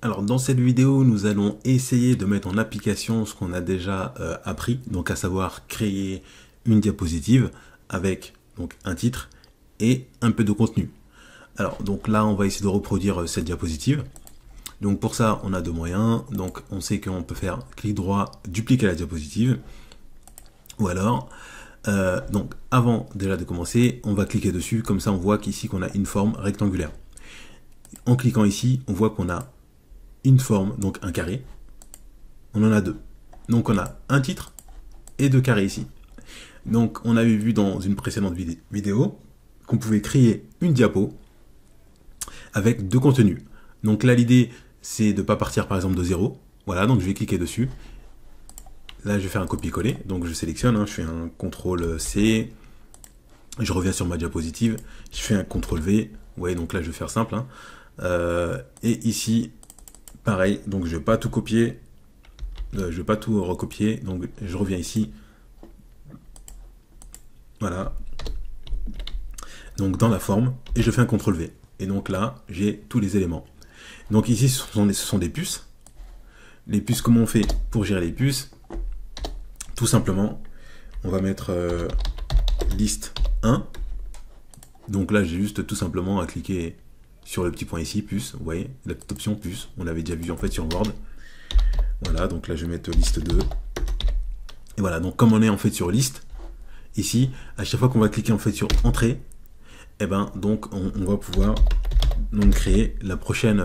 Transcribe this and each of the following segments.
Alors dans cette vidéo, nous allons essayer de mettre en application ce qu'on a déjà appris, donc à savoir créer une diapositive avec donc un titre et un peu de contenu. Alors donc là, on va essayer de reproduire cette diapositive. Donc pour ça, on a deux moyens. Donc on sait qu'on peut faire clic droit, dupliquer la diapositive, ou alors donc avant déjà de commencer, on va cliquer dessus, comme ça on voit qu'ici qu'on a une forme rectangulaire. En cliquant ici, on voit qu'on a une forme, donc un carré. On en a deux. Donc on a un titre et deux carrés ici. Donc on avait vu dans une précédente vidéo qu'on pouvait créer une diapo avec deux contenus. Donc là l'idée c'est de ne pas partir par exemple de 0. Voilà, donc je vais cliquer dessus. Là je vais faire un copier-coller. Donc je sélectionne, je fais un CTRL-C. Je reviens sur ma diapositive. Je fais un CTRL-V. Vous voyez, donc là je vais faire simple. Et ici, pareil, donc je ne vais pas tout copier. Je ne vais pas tout recopier. Donc je reviens ici. Voilà. Donc dans la forme. Et je fais un CTRL-V. Et donc là, j'ai tous les éléments. Donc ici, ce sont des puces. Les puces, comment on fait pour gérer les puces? Tout simplement, on va mettre liste 1. Donc là, j'ai juste tout simplement à cliquer sur le petit point ici, puce. Vous voyez, la petite option puce. On l'avait déjà vu en fait sur Word. Voilà, donc là, je vais mettre liste 2. Et voilà, donc comme on est en fait sur liste, ici, à chaque fois qu'on va cliquer en fait sur entrée, et ben donc on va pouvoir donc créer la prochaine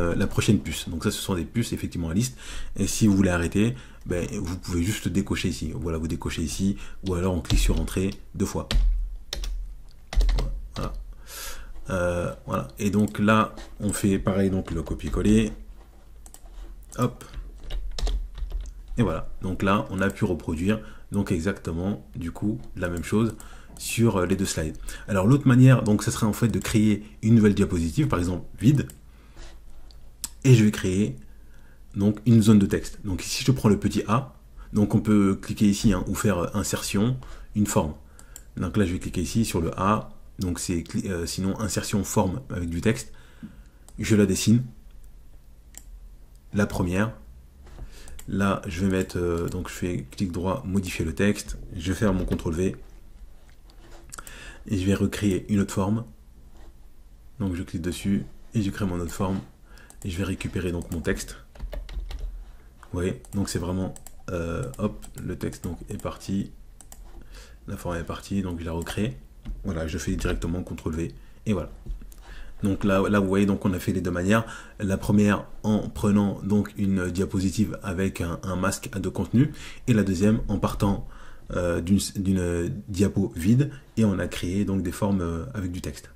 puce. Donc ça, ce sont des puces effectivement à liste. Et si vous voulez arrêter, ben, vous pouvez juste décocher ici. Voilà, vous décochez ici, ou alors on clique sur entrée deux fois. Voilà. Voilà. Et donc là, on fait pareil, donc le copier-coller. Hop. Et voilà. Donc là, on a pu reproduire donc exactement du coup la même chose sur les deux slides. Alors l'autre manière, donc ce serait en fait de créer une nouvelle diapositive, par exemple vide, et je vais créer donc une zone de texte. Donc ici je prends le petit A, donc on peut cliquer ici ou faire insertion, une forme. Donc là je vais cliquer ici sur le A, donc c'est sinon insertion forme avec du texte. Je la dessine, la première. Là je vais mettre, donc je fais clic droit, modifier le texte, je vais faire mon CTRL-V. Et je vais recréer une autre forme. Donc je clique dessus et je crée mon autre forme. Et je vais récupérer donc mon texte. Vous voyez, donc c'est vraiment hop, le texte donc est parti. La forme est partie, donc je la recrée. Voilà, je fais directement CTRL-V et voilà. Donc là vous voyez, donc on a fait les deux manières. La première en prenant donc une diapositive avec un masque de contenu, et la deuxième en partant d'une diapo vide, et on a créé donc des formes avec du texte.